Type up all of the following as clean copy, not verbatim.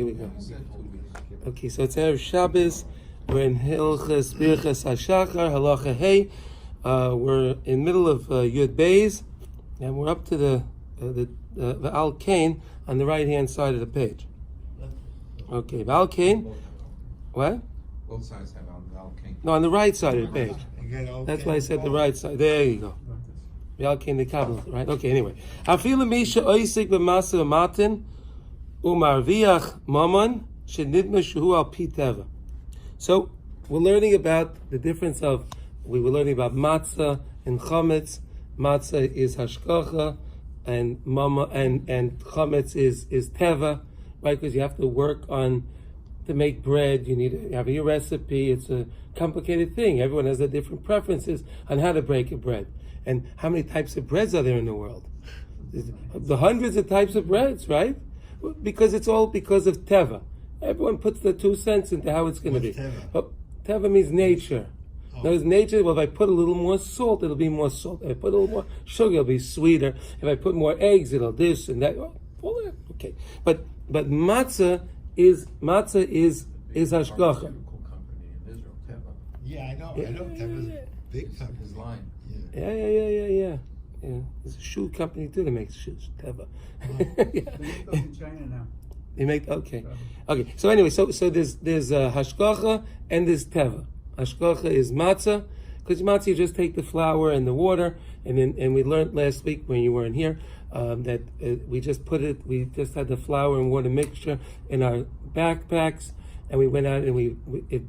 Here we go. Okay, so it's Erev Shabbos. We're in Hilchos Birchos HaShachar, Halacha Hey. We're in the middle of Yud Beis, and we're up to the Al Kain on the right-hand side of the page. Okay, Al Kain. What? Both sides have Al Kain. No, on the right side of the page. That's why I said the right side. There you go. Al Kain the Kabbalah, right? Okay, anyway. Afilu misha oisik b'masa v'matin umarviach mammon shenidma shehu al pi teva. So we're learning about the difference of, we were learning about matzah and chametz. Matzah is hashkacha, and mama and chametz is teva, right? Because you have to work on to make bread. You need to have your recipe. It's a complicated thing. Everyone has their different preferences on how to break a bread. And how many types of breads are there in the world? The hundreds of types of breads, right? Because it's all because of teva. Everyone puts their 2 cents into how it's going to be. Teva? But teva means nature. There's nature. Well, if I put a little more salt, it'll be more salt. If I put a little more sugar, it'll be sweeter. If I put more eggs, it'll this and that. All that. Okay. But matzah is hashgacha. Yeah, I know. Teva's a big company. His line. Yeah. There's a shoe company too that makes shoes. Teva. They make those in China now. They make Okay. So anyway, so there's hashgacha and there's teva. Hashgacha is matzah, because matzah you just take the flour and the water, and we learned last week when you weren't here that we just had the flour and water mixture in our backpacks, and we went out and we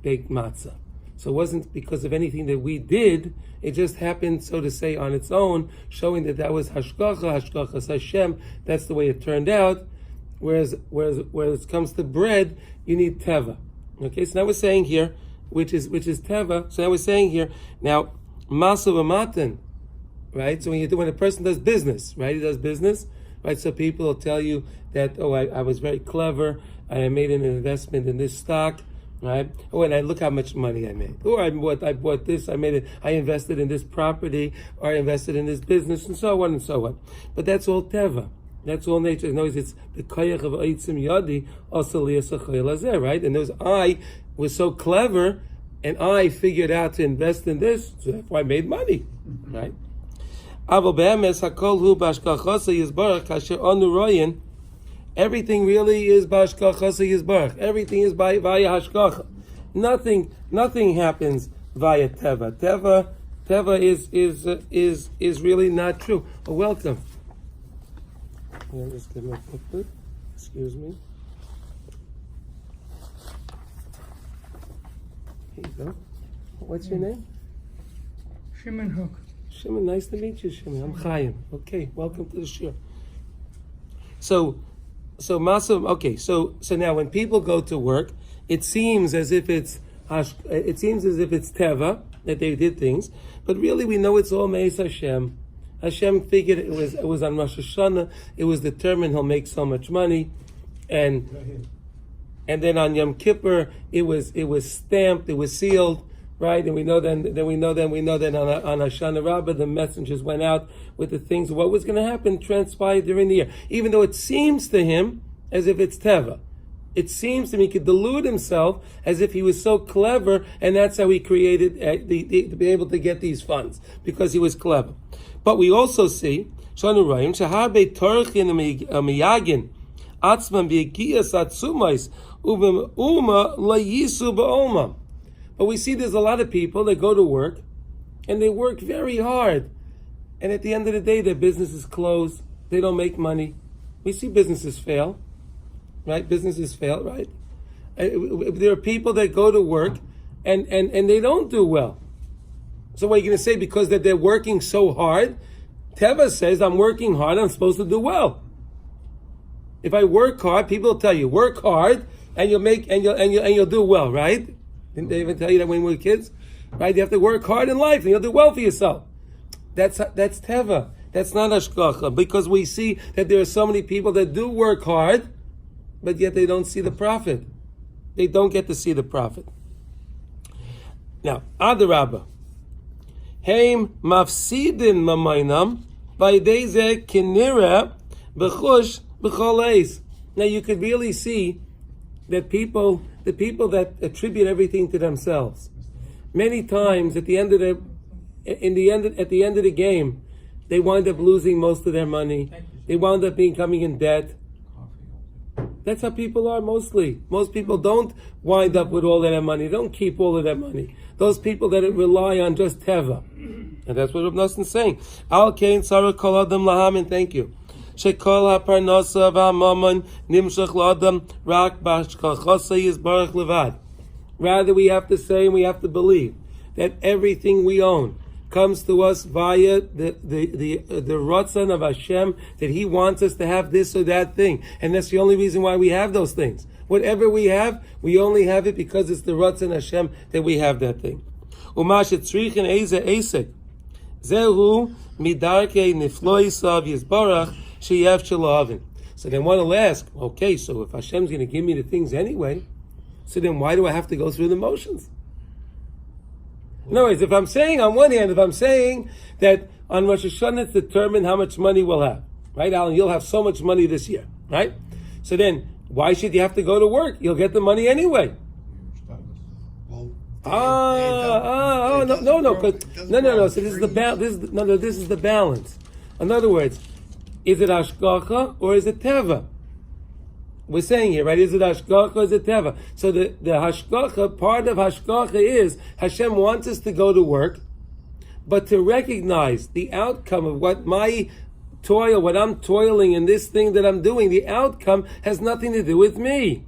baked matzah. So it wasn't because of anything that we did, it just happened, so to say, on its own, showing that was hashgacha Hashem, that's the way it turned out. Whereas when it comes to bread, you need teva. Okay, so now we're saying here, which is teva. So now we're saying here, now masa v'matan, right? So when a person does business, right? He does business, right? So people will tell you that, I was very clever, and I made an investment in this stock, right? Oh, and look how much money I made. Or I bought this, I invested in this property, or I invested in this business, and so on and so on. But that's all teva. That's all nature. In other words, it's the koyach of aitzim yadi also liyasachayil hazeh, right? And I was so clever, and I figured out to invest in this, so that's why I made money, right? Aval be'emes hakol hu b'hashgachasa yizbarach kasher anu royin. Everything really is b'hashgachasa yizbarach. Everything is via hashgacha. Nothing happens via teva. Teva is really not true. Oh, welcome. Yeah, let's get my booklet. Excuse me. Here you go. What's your name? Shimon Hook. Shimon, nice to meet you, Shimon. I'm Chaim. Okay, welcome to the shir. So Masum. Okay, so now when people go to work, it seems as if it's teva that they did things, but really we know it's all Meis Hashem. Hashem figured it was on Rosh Hashanah. It was determined he'll make so much money, and then on Yom Kippur it was stamped, it was sealed, right? And we know then on Hashanah Rabbah the messengers went out with the things of what was going to happen transpired during the year. Even though it seems to him as if it's teva, it seems to me he could delude himself as if he was so clever, and that's how he created to be able to get these funds because he was clever. But we also see, but we see there's a lot of people that go to work and they work very hard, and at the end of the day their business is closed, they don't make money. We see businesses fail, right? Right? There are people that go to work and they don't do well. So what are you going to say? Because that they're working so hard? Teva says, I'm working hard, I'm supposed to do well. If I work hard, people will tell you, work hard, and you'll do well, right? Didn't they even tell you that when we were kids? Right? You have to work hard in life, and you'll do well for yourself. That's Teva. That's not Hashgacha, because we see that there are so many people that do work hard, but yet they don't see the profit. They don't get to see the profit. Now, Adarabah. Heim mafsidin mamaynam v'yidei zeh kinira b'chush b'chol eis. Now you could really see that the people that attribute everything to themselves, many times at the end of the game, they wind up losing most of their money. They wind up coming in debt. That's how people are mostly. Most people don't wind up with all of their money. They don't keep all of their money. Those people that rely on just teva. And that's what Rav Nosson is saying. Al kain sarah kol adam lahamin. Thank you. Shekol haparnasa v'hamaman nimshach l'adam rak b'hashkachasa yizbarach levad. Rather, we have to say and we have to believe that everything we own comes to us via the ratzon of Hashem, that He wants us to have this or that thing. And that's the only reason why we have those things. Whatever we have, we only have it because it's the ratzon Hashem that we have that thing. Umashet tzrichin eze esek. Zehu midarkei nifloisav yizbarach sheyev shelahavin. So then one will ask, okay, so if Hashem's going to give me the things anyway, so then why do I have to go through the motions? In other words, if I'm saying that on Rosh Hashanah it's determined how much money we'll have, right, Alan? You'll have so much money this year, right? So then, why should you have to go to work? You'll get the money anyway. Well, no. So this is the balance. In other words, is it hashgacha or is it teva? We're saying here, right? Is it hashgacha or is it teva? So the hashgacha, part of hashgacha is Hashem wants us to go to work, but to recognize the outcome of what my toil, what I'm toiling in this thing that I'm doing, the outcome has nothing to do with me.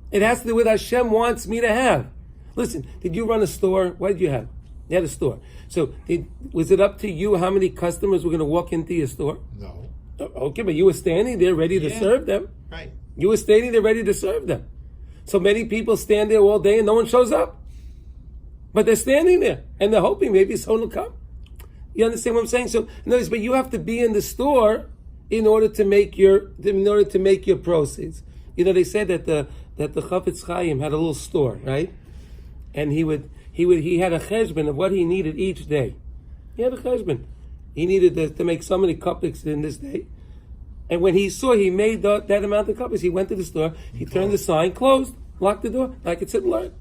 It has to do with Hashem wants me to have. Listen, did you run a store? What did you have? You had a store. So was it up to you how many customers were going to walk into your store? No. Okay, but you were standing there ready to serve them. Right. You were standing there ready to serve them. So many people stand there all day and no one shows up. But they're standing there and they're hoping maybe someone will come. You understand what I'm saying? So, notice, but you have to be in the store in order to make your proceeds. You know, they said that the Chafetz Chaim had a little store, right? And he had a cheshbon of what he needed each day. He had a cheshbon. He needed to make so many kopeks in this day. And when he saw he made that amount of kopeks, he went to the store, he turned the sign, closed, locked the door, I could sit and learn.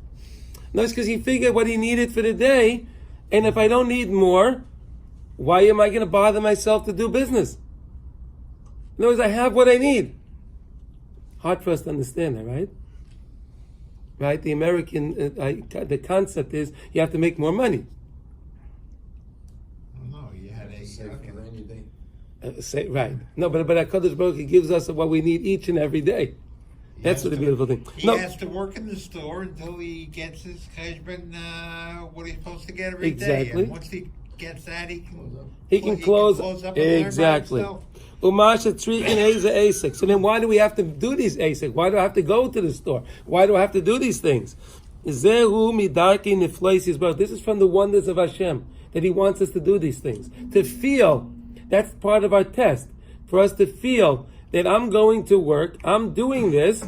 Notice, because he figured what he needed for the day, and if I don't need more, why am I going to bother myself to do business? In other words, I have what I need. Hard for us to understand that, right? Right? The American, the concept is you have to make more money. No, you had a rainy day. Right. No, but HaKadosh Baruch Hu gives us what we need each and every day. That's the beautiful thing. He has to work in the store until he gets his cheshbon, what he's supposed to get every day. And once he gets that, he can close up exactly. Umasha tzrichin eza asik. So then why do we have to do these asik? Why do I have to go to the store? Why do I have to do these things? Zehu midarki niflois yizbarach. This is from the wonders of Hashem, that He wants us to do these things. To feel, that's part of our test. For us to feel that I'm going to work, I'm doing this,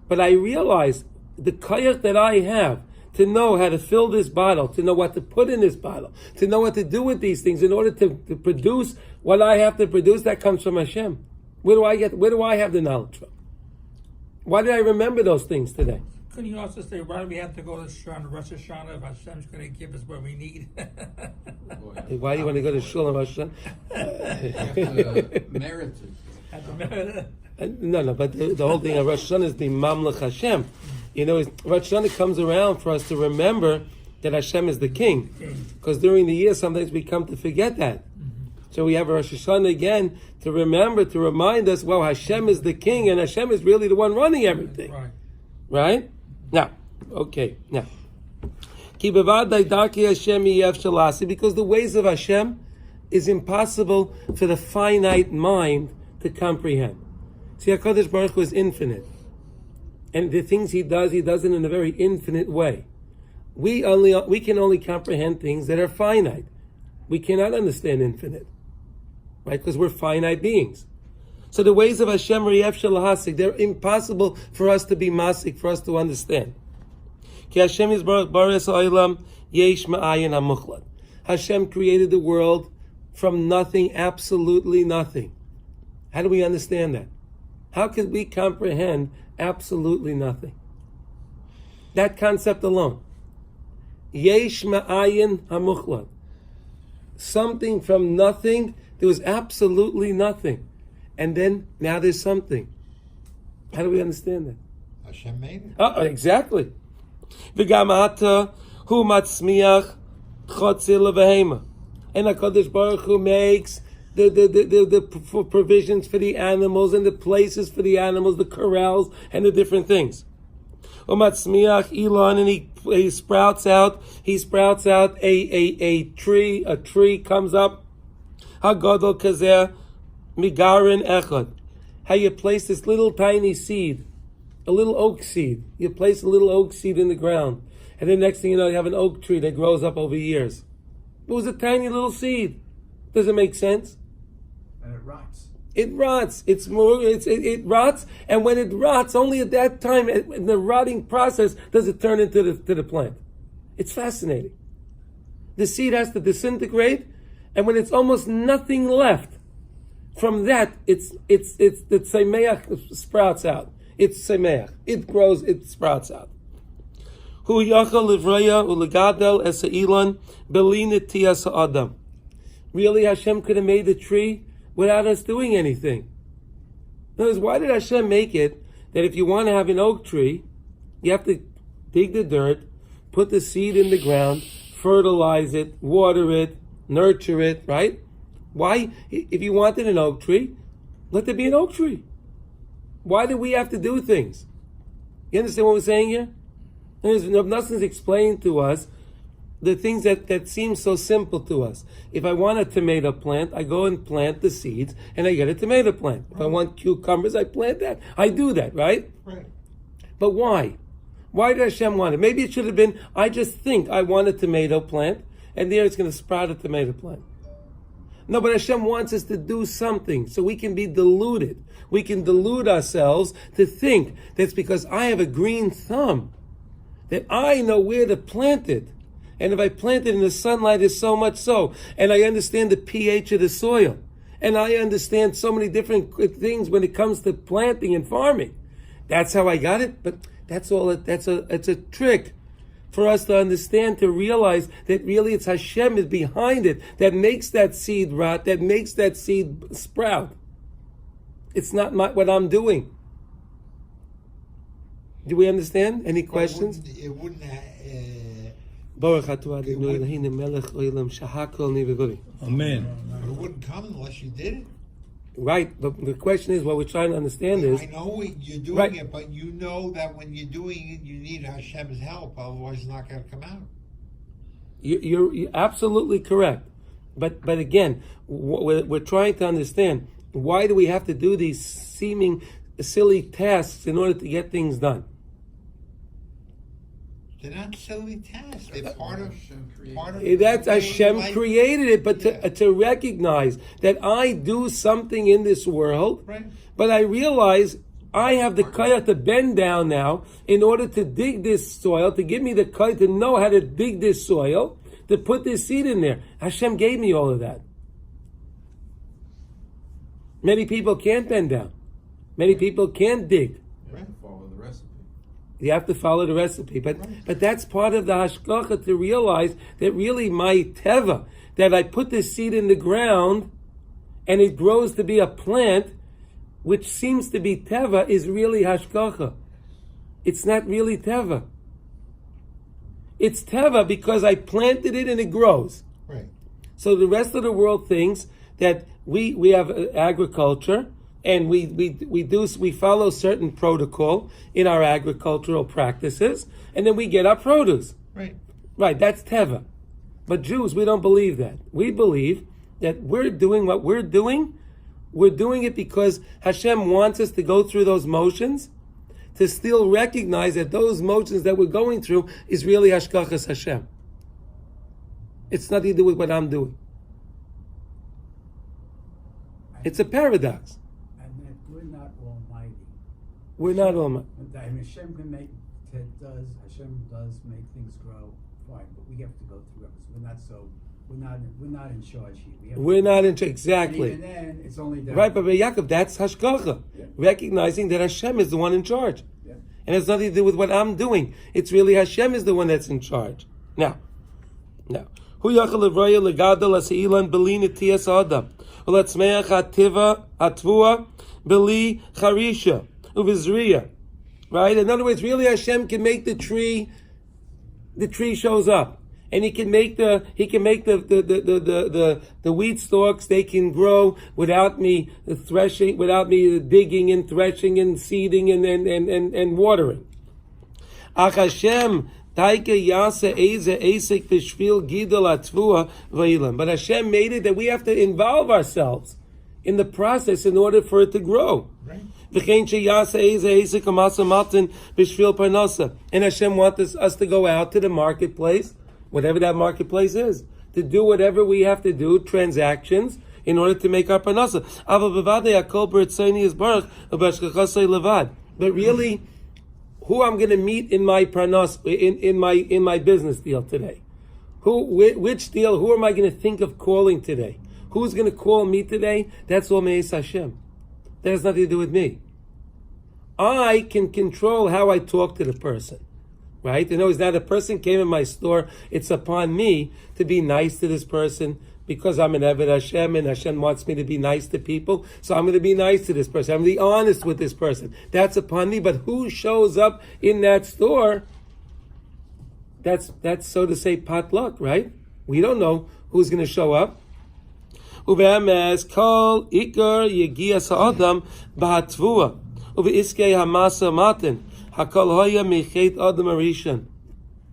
but I realize the koyach that I have to know how to fill this bottle, to know what to put in this bottle, to know what to do with these things in order to produce what I have to produce, that comes from Hashem. Where do I have the knowledge from? Why did I remember those things today? Couldn't you also say, why do we have to go to Rosh Hashanah if Hashem's going to give us what we need? Why do you want to go to Shul on Rosh Hashanah? Merit it. No, but the whole thing of Rosh Hashanah is the Mamlech Hashem. You know, Rosh Hashanah comes around for us to remember that Hashem is the King. Because during the year, sometimes we come to forget that. So we have a Rosh Hashanah again to remember, to remind us, well, Hashem is the King and Hashem is really the one running everything. Right? Now, okay, now. Because the ways of Hashem is impossible for the finite mind to comprehend. See, HaKadosh Baruch Hu is infinite. And the things He does it in a very infinite way. We can only comprehend things that are finite. We cannot understand infinite. Right? Because we're finite beings. So the ways of Hashem are yef shel hasik. They're impossible for us to be masik, for us to understand. Ki Hashem is baris ha'olam yesh ma'ayin ha'muchlat. Hashem created the world from nothing, absolutely nothing. How do we understand that? How could we comprehend absolutely nothing? That concept alone. Yesh ma'ayin hamuchlad. Something from nothing, there was absolutely nothing. And then, now there's something. How do we understand that? Hashem made it. Oh, exactly. V'gamata hu matzmiach chotzil v'hema. And HaKadosh Baruch Hu makes the provisions for the animals and the places for the animals, the corrals and the different things. Umatzmiach Elon, and he sprouts out a tree comes up. Hagadol kazer migarin echad. How you place this little tiny seed, a little oak seed. You place a little oak seed in the ground, and then next thing you know, you have an oak tree that grows up over years. It was a tiny little seed. Does it make sense? And it rots. It rots. It rots, and when it rots, only at that time, in the rotting process, does it turn into the plant. It's fascinating. The seed has to disintegrate, and when it's almost nothing left, from that, it's the tzemeach sprouts out. It's tzemeach. It grows. It sprouts out. Hu yachal livraya ulegadel es ha'ilon belinetias ha'adam. Really, Hashem could have made the tree without us doing anything. In other words, why did Hashem make it that if you want to have an oak tree, you have to dig the dirt, put the seed in the ground, fertilize it, water it, nurture it, right? Why? If you wanted an oak tree, let there be an oak tree. Why do we have to do things? You understand what we're saying here? Nothing's explained to us the things that seem so simple to us. If I want a tomato plant, I go and plant the seeds, and I get a tomato plant. If I want cucumbers, I plant that. I do that, right? Right. But why? Why did Hashem want it? Maybe it should have been, I just think I want a tomato plant, and there it's going to sprout a tomato plant. No, but Hashem wants us to do something so we can be deluded. We can delude ourselves to think that's because I have a green thumb, that I know where to plant it. And if I plant it in the sunlight, it's so much so. And I understand the pH of the soil. And I understand so many different things when it comes to planting and farming. That's how I got it. But that's all. It's a trick for us to understand, to realize that really it's Hashem is behind it, that makes that seed rot, that makes that seed sprout. It's not what I'm doing. Do we understand? Any questions? It wouldn't Amen. it wouldn't come unless you did it. Right, but the question is, what we're trying to understand is... I know you're doing right. it, but you know that when you're doing it, you need Hashem's help, otherwise it's not going to come out. You're absolutely correct. But again, we're trying to understand, why do we have to do these seeming silly tasks in order to get things done? They're not silly tasks. They're part of That's Hashem created it, but to recognize that I do something in this world, right. But I realize I have the kaya to bend down now in order to dig this soil, to give me the kaya to know how to dig this soil, to put this seed in there. Hashem gave me all of that. Many people can't bend down. Many people can't dig. You have to follow the recipe. But that's part of the hashgacha, to realize that really my teva, that I put this seed in the ground and it grows to be a plant, which seems to be teva, is really hashgacha. It's not really teva. It's teva because I planted it and it grows. Right. So the rest of the world thinks that we have agriculture, and we follow certain protocol in our agricultural practices, and then we get our produce. Right. Right, that's teva. But Jews, we don't believe that. We believe that we're doing what we're doing it because Hashem wants us to go through those motions, to still recognize that those motions that we're going through is really hashgachas Hashem. It's nothing to do with what I'm doing. It's a paradox. We're not almighty. We're not almighty. Hashem does make things grow, fine, but we have to go through it. We're not so we're not in charge here. We're not in charge. Exactly. And even then, it's only that. Right, but Yaakov, that's hashgacha. Yeah. Recognizing that Hashem is the one in charge. Yeah. And it has nothing to do with what I'm doing. It's really Hashem is the one that's in charge. Now. Hu yachal levraya legadol aseilan beli nitiyas adam. Uletzmeach hativa atvua beli charisha uvizriya. Right? In other words, really Hashem can make the tree shows up. And he can make the wheat stalks, they can grow without me threshing, without me digging and threshing and seeding and watering. Ach Hashem but Hashem made it that we have to involve ourselves in the process in order for it to grow. Right. And Hashem wants us to go out to the marketplace, whatever that marketplace is, to do whatever we have to do, transactions, in order to make our parnasa. But really, who I'm going to meet in my parnas, in my business deal today? Which deal? Who am I going to think of calling today? Who's going to call me today? That's all Me'ez Hashem. That has nothing to do with me. I can control how I talk to the person. Right? In other words, now the person came in my store, it's upon me to be nice to this person because I'm an Eved Hashem and Hashem wants me to be nice to people. So I'm going to be nice to this person. I'm going to be honest with this person. That's upon me. But who shows up in that store? That's so to say potluck, right? We don't know who's going to show up. Uve'emes kol ikar yegias ha'adam b'hatvua uve'iskei hamasa matin.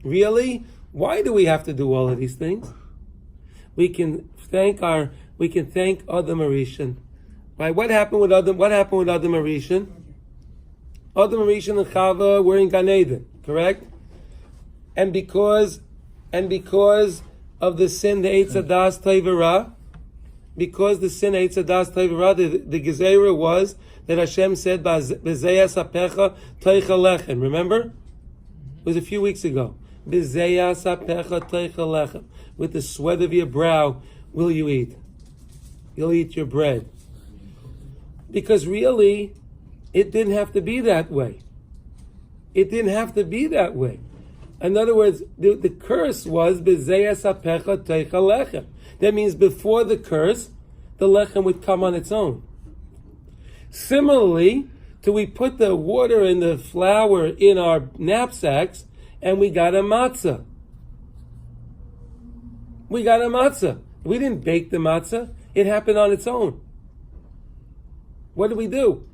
Really? Why do we have to do all of these things? We can thank Adam Arishan. Right? What happened with Adam Arishan? Adam Arishan and Chava were in Gan Eden, correct? And because of the sin, the Eitz Hadas Tevera, because the sin Eitz Hadas Tevera, the Gezerah was that Hashem said, "B'zeyas apecha teicha lechem." Remember? It was a few weeks ago. "B'zeyas apecha teicha lechem." With the sweat of your brow, will you eat? You'll eat your bread. Because really, it didn't have to be that way. It didn't have to be that way. In other words, the curse was "B'zeyas apecha teicha lechem." That means before the curse, the lechem would come on its own. Similarly, till we put the water and the flour in our knapsacks, and we got a matzah. We got a matzah. We didn't bake the matzah. It happened on its own. What did we do?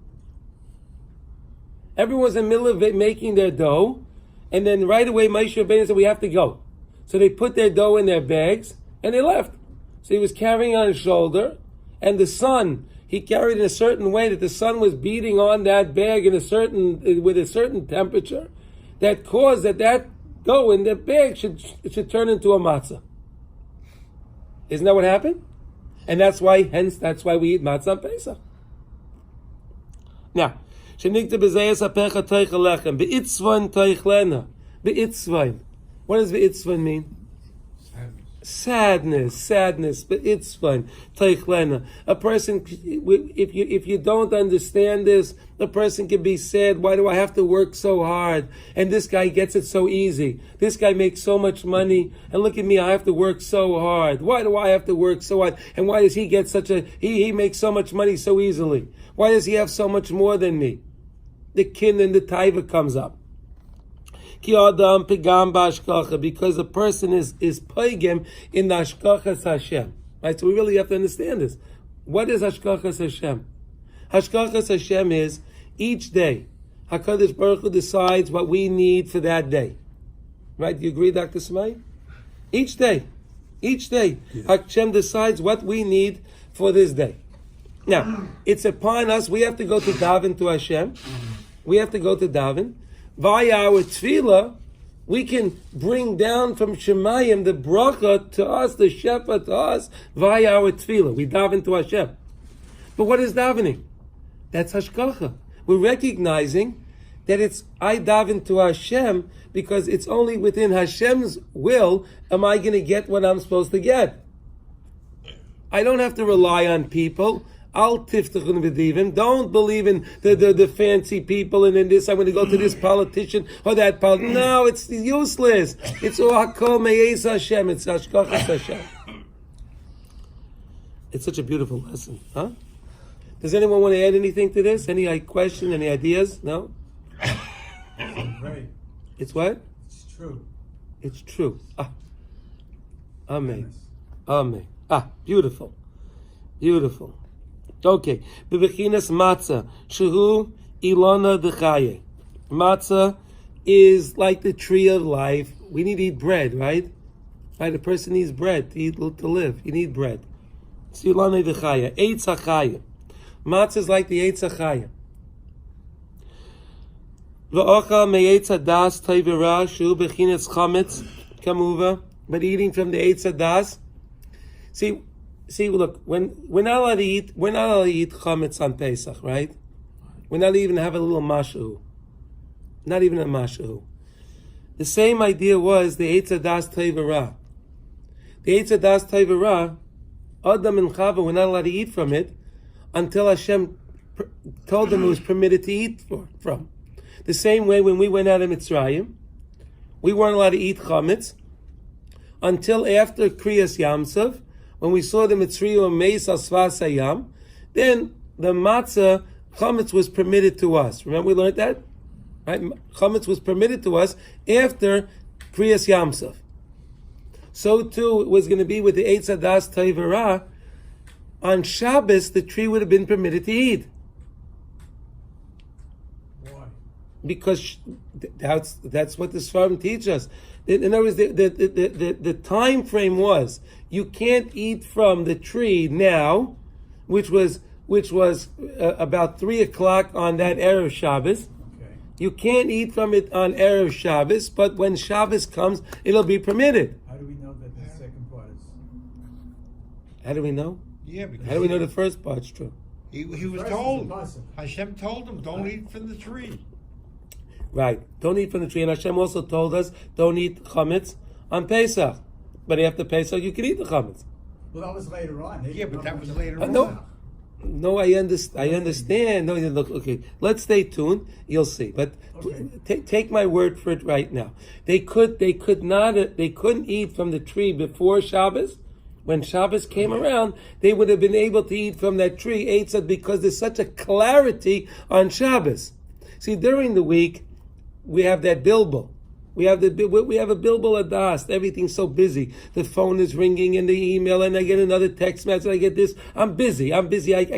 Everyone's in the middle of making their dough, and then right away Moshe Rabbeinu said, we have to go. So they put their dough in their bags, and they left. So he was carrying on his shoulder, and the sun, he carried in a certain way that the sun was beating on that bag with a certain temperature that caused that dough in the bag should turn into a matzah. Isn't that what happened? And that's why we eat matzah on Pesach. Now, shenigta b'zeyas apecha teicha lechem be'itzvain teichlena be'itzvain. What does be'itzvain mean? Sadness, but it's fun. Teichlena. A person, if you don't understand this, a person can be sad. Why do I have to work so hard? And this guy gets it so easy. This guy makes so much money, and look at me, I have to work so hard. Why do I have to work so hard? And why does he get he makes so much money so easily? Why does he have so much more than me? The kin and the taiva comes up. Because a person is paigim in the hashkachas Hashem. Right? So we really have to understand this. What is hashkachas Hashem? Hashkachas Hashem is each day HaKadosh Baruch Hu decides what we need for that day. Right? Do you agree, Dr. Smay? Each day. Yeah. Hashem decides what we need for this day. Now, it's upon us. We have to go to daven to Hashem. We have to go to daven. Via our tefillah, we can bring down from Shemayim the Brachot to us, the shefa to us, via our tefillah. We daven to Hashem. But what is davening? That's hashkacha. We're recognizing that I daven to Hashem because it's only within Hashem's will am I going to get what I'm supposed to get. I don't have to rely on people. Al tiftachun v'divim. Don't believe in the fancy people and in this. I'm going to go to this politician or that politician. No, it's useless. It's hakol me'ez Hashem. It's hashkachas Hashem. It's such a beautiful lesson, huh? Does anyone want to add anything to this? Any question? Any ideas? No. Right. It's what? It's true. It's true. Amen. Yes. Amen. Beautiful. Beautiful. Okay. Bebechinas matzah. Shehu ilana dechaye. Matzah is like the tree of life. We need to eat bread, right? Right? A person needs bread to eat, to live. You need bread. It's ilana dechaye. Eitz hachaye. Matzah is like the eitz hachaye. V'ochal me'etz hadas tevira shehu bechinas chametz kamuva. But eating from the eitz hadas. See, look, when we're not allowed to eat chametz on Pesach, right? We're not even have a little mashu. Not even a mashu. The same idea was the eitz hadas tevira. The eitz hadas tevira, Adam and Chava were not allowed to eat from it until Hashem told them it was permitted to eat from. The same way when we went out of Mitzrayim, we weren't allowed to eat chametz until after Kriyas Yamsov, when we saw the Mitzrayim Meis al Svas Hayam, then the matzah chametz was permitted to us. Remember we learned that, right? Chametz was permitted to us after Kriyas Yamsov. So too it was going to be with the Eitz Hadas Tevira. On Shabbos, the tree would have been permitted to eat. Why? Because that's what the Sfarim teach us. In other words, the time frame was you can't eat from the tree now, which was about 3:00 on that Erev Shabbos. Okay. You can't eat from it on Erev Shabbos, but when Shabbos comes, it'll be permitted. How do we know that the second part is? How do we know? Yeah, because How do we know the first part's true? he was First is told. impossible. Hashem told him, don't eat from the tree. Right. Don't eat from the tree. And Hashem also told us, don't eat chametz on Pesach. But after Pesach, you can eat the chametz. Well, that was later on. They Yeah, didn't but know that was when- later on. No, I understand. No, look, okay. Let's stay tuned. You'll see. But Okay. take my word for it right now. They couldn't eat from the tree before Shabbos. When Shabbos came around, they would have been able to eat from that tree, Eitzad, because there's such a clarity on Shabbos. See, during the week, we have that bilbil. We have a bilbil adas. Everything's so busy. The phone is ringing and the email, and I get another text message. I get this. I'm busy. I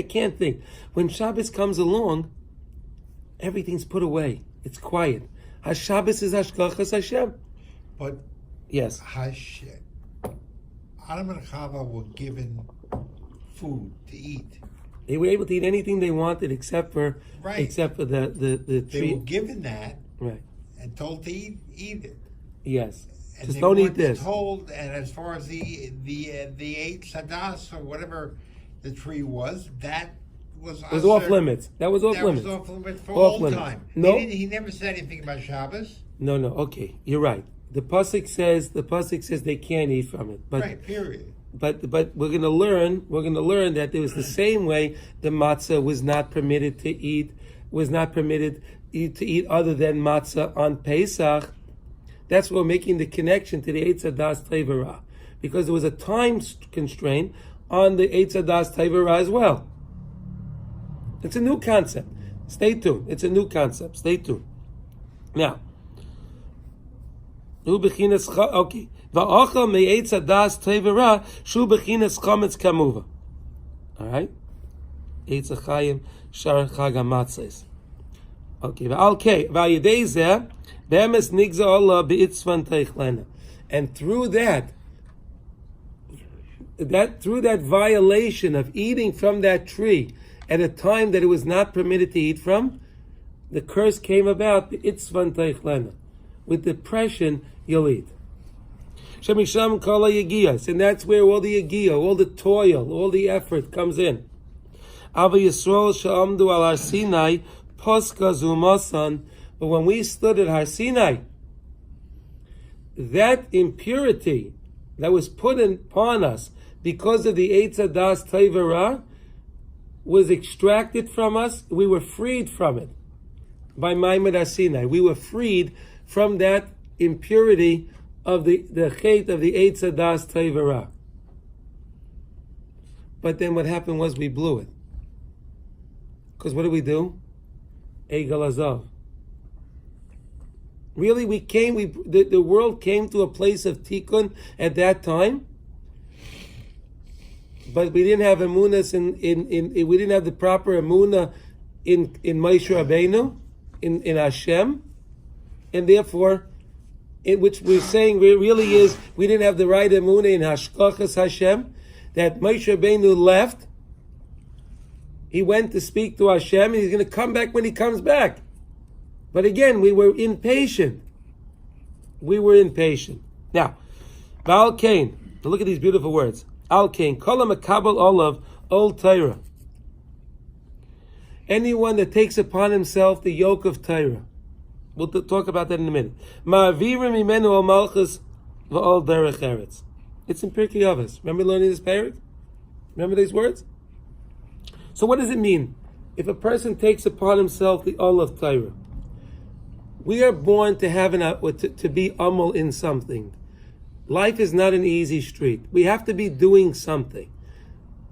can't think. When Shabbos comes along, everything's put away. It's quiet. Shabbos is hashkachas Hashem. But Yes. Adam and Chava were given food to eat. They were able to eat anything they wanted except for Right. the They tree. were given that Right. and told to eat it. Yes. And Just they don't eat weren't this. told, and as far as the eight sadas or whatever the tree was, that was It was off limits. That was off That limits. was off limits for Off all limits. time. No. He never said anything about Shabbos. No. Okay, you're right. The pasuk says they can't eat from it. But Right. Period. But we're going to learn that there was the same way the matzah was not permitted to eat other than matzah on Pesach. That's why we're making the connection to the Eitz Hadas Tevira, because there was a time constraint on the Eitz Hadas Tevira as well. It's a new concept. Stay tuned. It's a new concept. Stay tuned. Now, okay. Va'achal me'etz hadas tevira shu bechinas chametz kamuva. All right. Eitz hachayim shar chag hamatzos. Okay. Va'alkei va'yidei zeh be'emes nigza Allah be'itzvan teichlena. And through that violation of eating from that tree at a time that it was not permitted to eat from, the curse came about be'itzvan teichlena. With depression, you'll eat. Shemisham kala yagiyas, and that's where all the yagiyah, all the toil, all the effort comes in. Ava Yisrael she'amdu al Har Sinai poska zumasan. But when we stood at Har Sinai, that impurity that was put upon us because of the Eitz Hadas Tevera, was extracted from us. We were freed from it by Maimad Asinai. We were freed from that impurity of the Chet of the Eitz Hadas Tevera. But then what happened was we blew it. Because what did we do? Egel Azav. Really, the world came to a place of tikkun at that time, but we didn't have emunas we didn't have the proper emuna in Moshe Rabbeinu, in Hashem, and therefore, which we're saying really is we didn't have the right emuna in Hashkachas Hashem. That Moshe Rabbeinu left, he went to speak to Hashem, and he's going to come back when he comes back. But again, we were impatient. Now, Baal Kain, look at these beautiful words. Al Kain, Kol HaMekabel Olav Ol Torah. Anyone that takes upon himself the yoke of Torah. We'll talk about that in a minute. Ma'avirim imenu al malchus v'ol derech eretz. It's in Pirkei Avos. Remember learning this parak? Remember these words? So what does it mean? If a person takes upon himself the Ol of Torah, we are born to have to be amol in something. Life is not an easy street. We have to be doing something.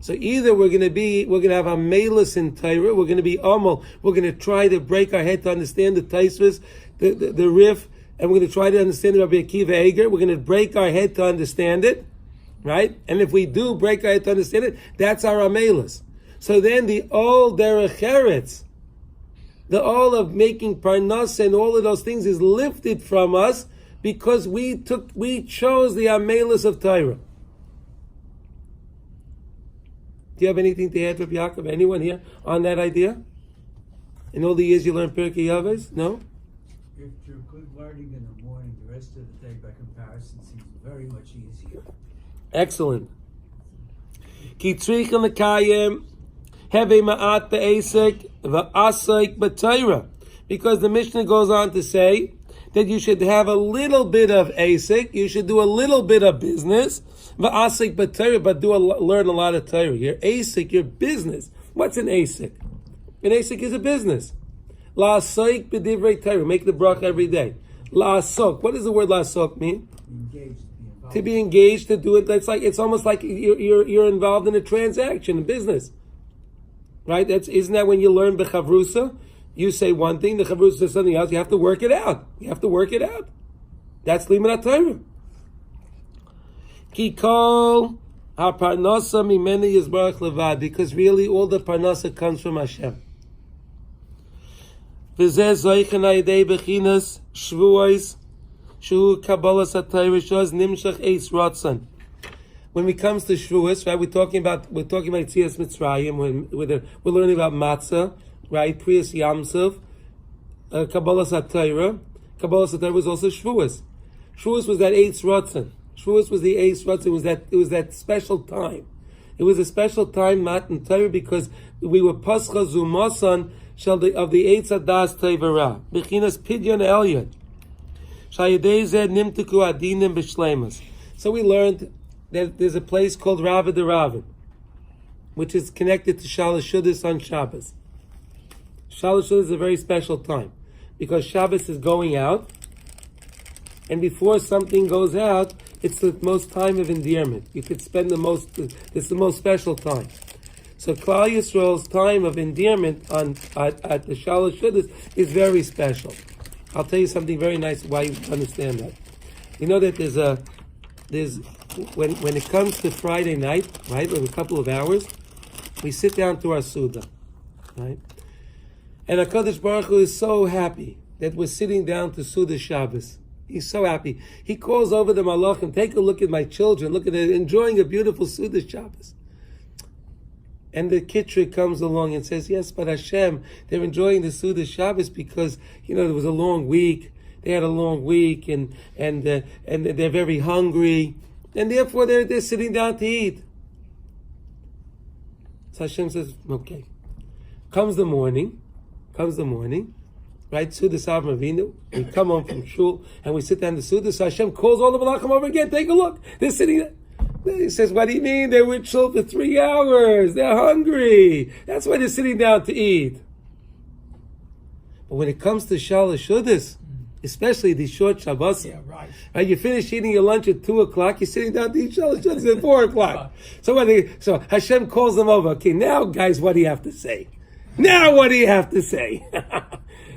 So either we're going to have a melus in Torah, we're going to be amol, we're going to try to break our head to understand the Taisvus, the Rif, and we're going to try to understand the Rabbi Akiva Eger. We're going to break our head to understand it, right? And if we do break our head to understand it, that's our amelus. So then the Ol Derech Eretz, the all of making parnas and all of those things is lifted from us because we chose the amelus of Torah. Do you have anything to add, Rabbi Yaakov? Anyone here on that idea? In all the years you learned Pirkei Avos? No? If you're good learning in the morning, the rest of the day by comparison seems very much easier. Excellent. Ki tzrichen lekayem heve ma'at be'esek v'asek b'Torah. Because the Mishnah goes on to say that you should have a little bit of asek, you should do a little bit of business, v'asek b'Torah, but learn a lot of Torah. Your asek, your business. What's an asek? An asek is a business. La'asok b'divrei Torah. Make the bracha every day. La'asok. What does the word la'asok mean? Engaged, to be engaged, to do it. It's almost like you're involved in a transaction, a business, right? Isn't that when you learn b'chavrusa? You say one thing, the chavrusa says something else. You have to work it out. That's limud Torah. Ki kol haparnasa mimeni yizbarach levad, because really all the parnasa comes from Hashem. V'zeh zoichen ha'yedei bechinas shvuos shu kabbalas ha'Torah shos nimshach eis ratzon. When it comes to shvuos, right, we're talking about Yetzias Mitzrayim. We're learning about matzah, right? Priyas Yamsov, kabbalas ha'Torah. Kabbalas ha'Torah was also shvuos. Shvuos was that eis ratzon. Shvuos was the eis ratzon. It was that special time. It was a special time, Matan Torah, because we were pascha zumasan of the Eitz Hadas Tevera. Bechinas Pidyon Elyon. Shayedei zed nimtuku adinim b'shleimus. So we learned that there's a place called Rava de Ravin, which is connected to Shalosh Shudas on Shabbos. Shalosh Shudas is a very special time, because Shabbos is going out, and before something goes out, it's the most time of endearment. You could spend it's the most special time. So Klal Yisrael's time of endearment at the Shalosh Shudas is very special. I'll tell you something very nice why you understand that. You know that when it comes to Friday night, right, with a couple of hours, we sit down to our Suda, right? And HaKadosh Baruch Hu is so happy that we're sitting down to Suda Shabbos. He's so happy. He calls over the Malachim, take a look at my children, look at them, enjoying a beautiful Suda Shabbos. And the Kitrik comes along and says, yes, but Hashem, they're enjoying the Suda Shabbos because, there was a long week. They had a long week and they're very hungry. And therefore they're sitting down to eat. So Hashem says, okay. Comes the morning, right? Suda Savra Avinu. We come home from shul and we sit down to Suda. So Hashem calls all the Malachim over again. Take a look. They're sitting there. He says, what do you mean? They were chill for 3 hours. They're hungry. That's why they're sitting down to eat. But when it comes to Shalosh Shudas, especially the short Shabbos, right? You finish eating your lunch at 2 o'clock, you're sitting down to eat Shalosh Shudas at 4 o'clock. So Hashem calls them over. Okay, now guys, what do you have to say? Now what do you have to say?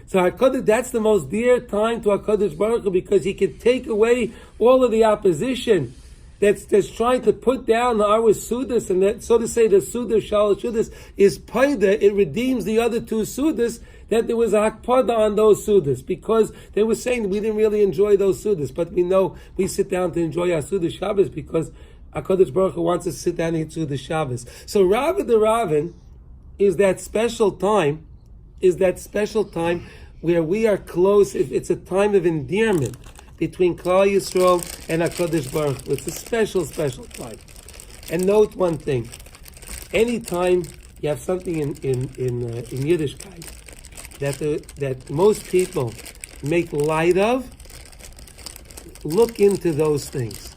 So HaKadosh, that's the most dear time to HaKadosh Baruch Hu, because He can take away all of the opposition that's trying to put down our Sudas, and that, so to say, the Suda Shalosh Sudas is Paida. It redeems the other 2 Sudas, that there was a Hakpada on those Sudas, because they were saying we didn't really enjoy those Sudas, but we know we sit down to enjoy our Suda Shabbos because HaKadosh Baruch Hu wants us to sit down and eat Suda Shabbos. So Rav the Ravin is that special time, where we are close. It's a time of endearment between Klal Yisrael and HaKadosh Baruch Hu. It's a special, special time. And note one thing: anytime you have something in Yiddishkeit that most people make light of, look into those things,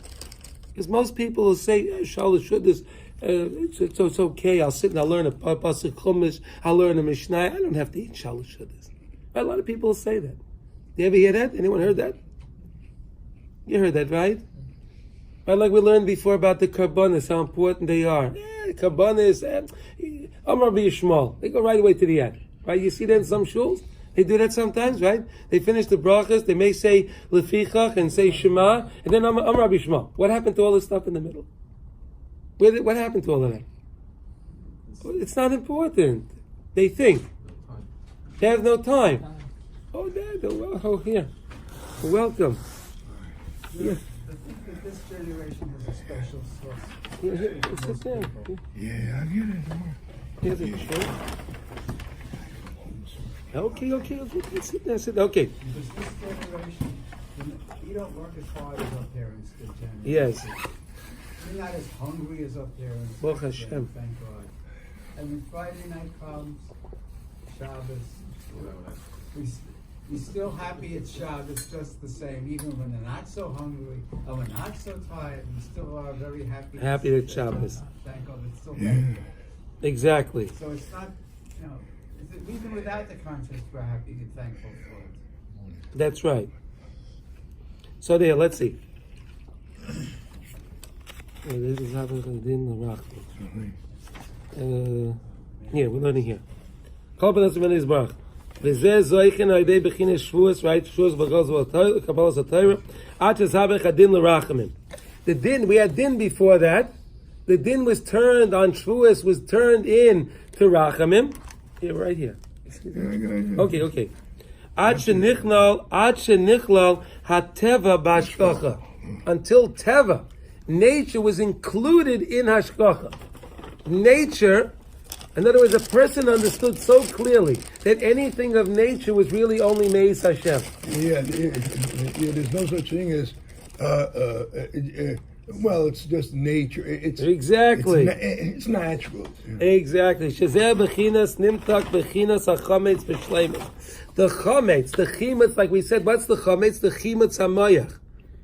because most people will say, "Shalosh Shudas, it's okay. I'll sit and I'll learn a pasuk chumash. I'll learn a mishnah. I don't have to eat Shalosh Shudas." A lot of people say that. You ever hear that? Anyone heard that? You heard that, right? Right, like we learned before about the karbanis, how important they are. Karbanis, Amar B'Yishmael. They go right away to the end. Right? You see that in some shuls? They do that sometimes, right? They finish the brachos, they may say Lefichach and say Shema, and then Amar B'Yishmael. What happened to all this stuff in the middle? What happened to all of that? It's not important. They think. They have no time. Oh, Dad, here. Welcome. Yeah. I think that this generation has a special source. Sit there. Yeah, I get it. Here's a chair. Okay. Sit there. Okay. Because this generation, you don't work as hard as our parents did, generally. Yes. You're not as hungry as our parents. Baruch Hashem. Thank God. And when Friday night comes, Shabbos, we're still happy at Shabbos just the same, even when they're not so hungry and we're not so tired. We still are very happy. Happy at Shabbos. Thank God, it's still thankful. Exactly. So it's not, even without the context, we're happy and thankful for it. That's right. So there, let's see. This is happening in the here, we're learning here. וזה זויכן על ידי בחינת שבועס, right? שבועס בגלל קבלת התורה, עד שסבך הדין לרחמים. The din, we had din before that. The din was turned on Shavuos, was turned in to Rachamim. Here, right here. Okay. עד שניכלל הטבע בהשגחה. Until Teva, nature was included in Hashgacha. Nature, in other words, a person understood so clearly that anything of nature was really only Meis Hashem. Yeah, there's no such thing as, it's just nature. Exactly. It's natural. Exactly. Shezeh bechinas nimtak bechinas hachametz b'shleimus. The chametz, like we said, what's the chametz? The chimetz hamayach.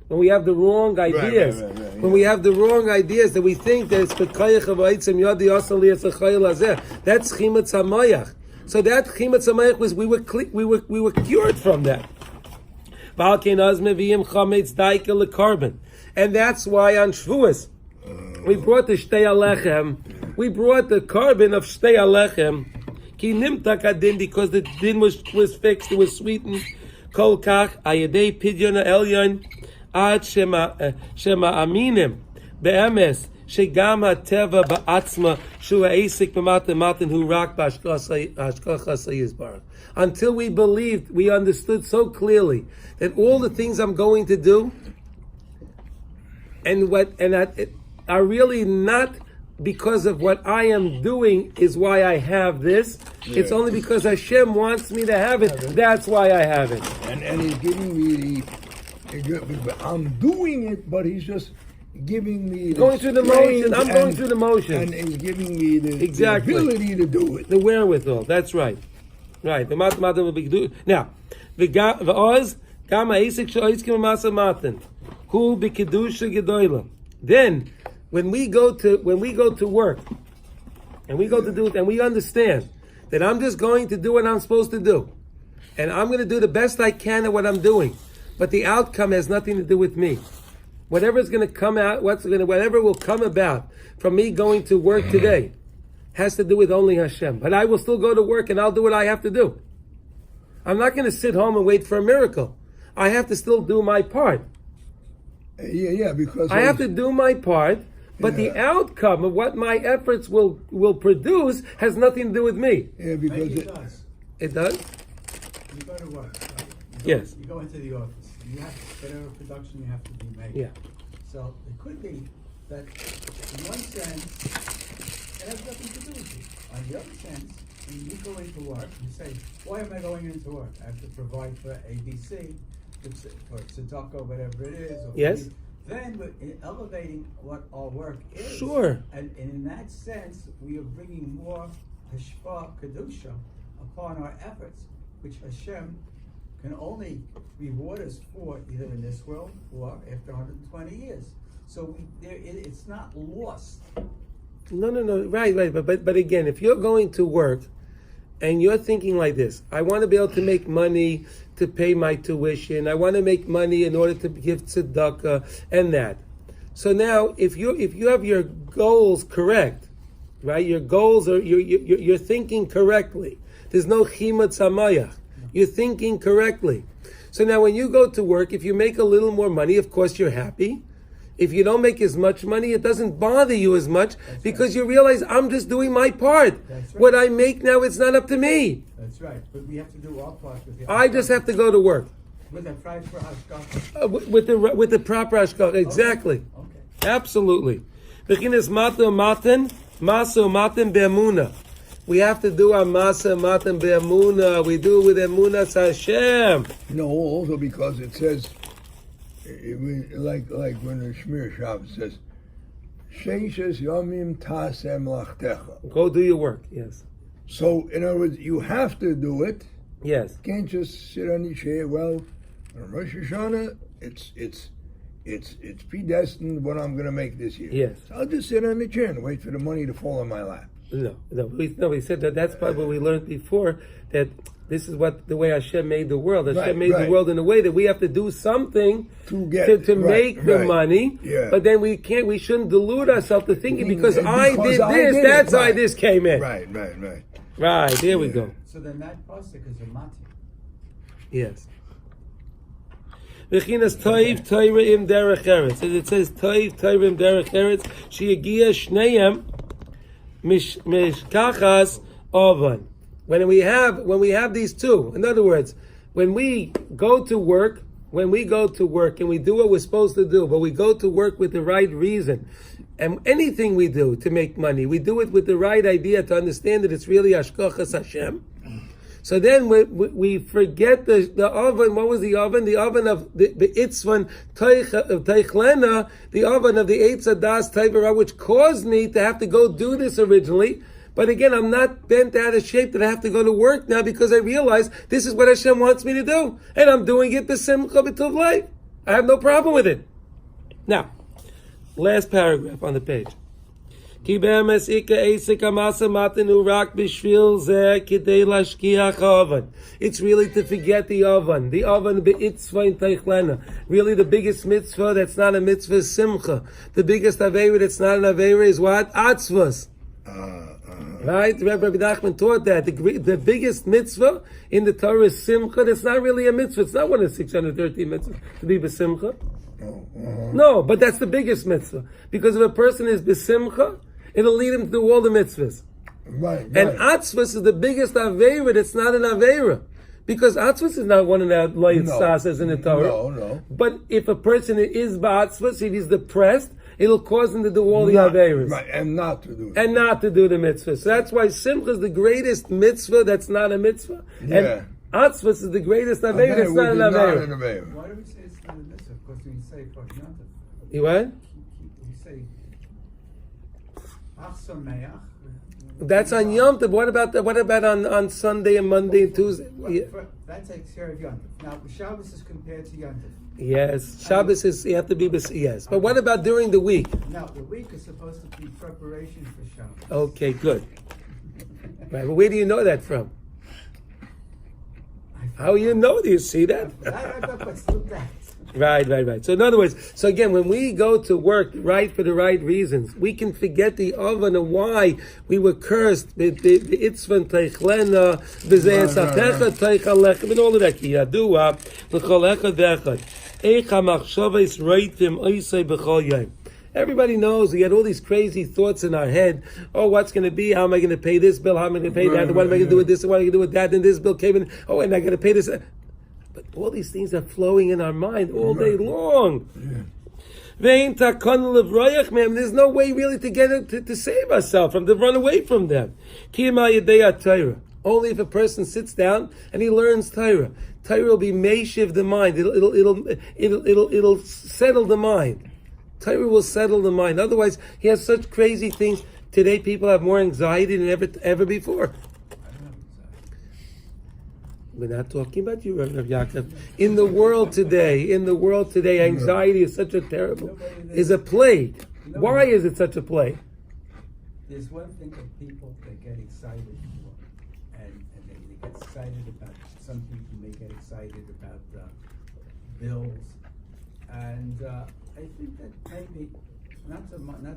When we have the wrong ideas, when we have the wrong ideas that we think that it's b'kayach of ha'etzem yadi asal li'etzachayil hazeh, that's chimetz hamayach. So that chimetz hamayach was we were cured from that. V'alkein az meviim chametz daika lekarbon, and that's why on Shavuos we brought the shtei alechem, we brought the carbon of shtei alechem, ki nimtak adin, because the din was fixed, it was sweetened. Kol kach ayedei pidyon elyon. Ad shema aminim be'emes shegam hateva ba'atzma shu ha'esik b'matan hu rak b'ashkacha yizbarach. Until we believed, we understood so clearly that all the things I'm going to do are really not because of what I am doing is why I have this. Yeah. It's only because Hashem wants me to have it. That's why I have it. And He's giving me I'm doing it, but He's just giving me going through the motion. I'm going through the motion, and He's giving me the ability to do it, the wherewithal. That's right. The mathematics will be do now. The oz gama isik shoyiskim masa matan hu b'kedusha gedoyla. Then when we go to work, and we go to do it, and we understand that I'm just going to do what I'm supposed to do, and I'm going to do the best I can at what I'm doing, but the outcome has nothing to do with me. Whatever's going to come out, whatever will come about from me going to work today, has to do with only Hashem. But I will still go to work and I'll do what I have to do. I'm not going to sit home and wait for a miracle. I have to still do my part. Because I have to do my part, but the outcome of what my efforts will produce has nothing to do with me. Yeah, because Maybe it does. It does? You go to work. Right? Yes. You go into the office. You have whatever production you have to be making. Yeah. So it could be that in one sense it has nothing to do with you. On the other sense, when you go into work, you say, why am I going into work? I have to provide for ABC, for tzedakah, whatever it is. Or Yes. Then we're elevating what our work is. Sure. And in that sense, we are bringing more hashpah kedusha upon our efforts, which Hashem can only reward us for either in this world or after 120 years. So it's not lost. No. Right. But again, if you're going to work and you're thinking like this, I want to be able to make money to pay my tuition. I want to make money in order to give tzedakah and that. So now, if you have your goals correct, right? Your goals are you're thinking correctly. There's no chima tzamayach. You're thinking correctly. So now, when you go to work, if you make a little more money, of course you're happy. If you don't make as much money, it doesn't bother you as much because you realize I'm just doing my part. That's right. What I make now, it's not up to me. That's right. But we have to do our part. I just have to go to work. With a pride for hashgacha. With the proper hashgacha. Exactly. Okay. Absolutely. Bechinas mata maten, masa maten be'emuna. We have to do our masa maten be'emuna. We do it with emunas Hashem. no, also because it says, like when the Shmir Shabbos says, Sheishes Yomim Tasem Lachtecha. Go do your work. Yes. So, in other words, you have to do it. Yes. You can't just sit on your chair. Well, on Rosh Hashanah, it's predestined what I'm going to make this year. Yes. So I'll just sit on the chair and wait for the money to fall in my lap. No. We said that's part what we learned before, that this is the way Hashem made the world. Hashem made the world in a way that we have to do something to make the money. Yeah. But then we shouldn't delude ourselves to thinking because I did this, that's why this came in. Right. Right, there we go. So then that pasuk is a mati. Yes. Bechinas toiv toira im derech eretz. It says toiv toira im derech eretz. Sheyagia shneim mishkachas ovan. When we have these two, in other words, when we go to work and we do what we're supposed to do, but we go to work with the right reason, and anything we do to make money, we do it with the right idea to understand that it's really hashgachas Hashem. So then we forget the oven. What was the oven? The oven of the itzvan teichlena, the oven of the eitz hadas teivara, which caused me to have to go do this originally. But again, I'm not bent out of shape that I have to go to work now because I realize this is what Hashem wants me to do. And I'm doing it b'simcha b'tov life. I have no problem with it. Now, last paragraph on the page. It's really to forget the oven. The oven be'itzva teichlena. Really the biggest mitzvah that's not a mitzvah is simcha. The biggest aveira that's not an aveira is what? Atzvas. Right? Rabbi Nachman taught that. The biggest mitzvah in the Torah is simcha. That's not really a mitzvah. It's not one of the 613 mitzvahs to be b'simcha. No, but that's the biggest mitzvah. Because if a person is b'simcha, it'll lead him to do all the mitzvahs. Right. And atzvas is the biggest aveira that's not an aveira. Because atzvas is not one of the light as in the Torah. No. But if a person is ba'atzvas, if he's depressed, it'll cause him to do all the aveiros. Right, and not to do it. And not to do the mitzvah. So that's why simcha is the greatest mitzvah that's not a mitzvah. Yeah. And atzvas is the greatest aveira that's not an aveira. Why do we say it's not a mitzvah? Because we say for yontif. You what? We say That's on Yom Tov. What about on Sunday and Monday and Tuesday? That takes care of Yom Tov. Now, Shabbos is compared to Yom Tov. Yes, Shabbos is, you have to be, yes. But what about during the week? Now, the week is supposed to be preparation for Shabbos. Okay, good. Right, but where do you know that from? How you know? Do you see that? Right. So in other words, so again, when we go to work right for the right reasons, we can forget the oven and why we were cursed. The itzvan teichlena, b'ze'esatecha teichalech, and all of that. Ki yadua, l'cholecha dechad. Eich ha'machshavos reitim oisei b'chol yom. Everybody knows we had all these crazy thoughts in our head. Oh, what's going to be? How am I going to pay this bill? How am I going to pay that? What am I going to do with this? What am I going to do with that? And this bill came in. Oh, and I got to pay this. But all these things are flowing in our mind all day long. There's no way really to get it, to save ourselves from to run away from them. Only if a person sits down and he learns Torah. Torah will be meishiv the mind. It'll settle the mind. Torah will settle the mind. Otherwise, he has such crazy things. Today, people have more anxiety than ever before. We're not talking about you, Rav Yaakov. In the world today, anxiety is such a terrible, is a plague. Why is it such a plague? There's one thing that people that get excited for, and they get excited about. Some people may get excited about bills, and I think that maybe not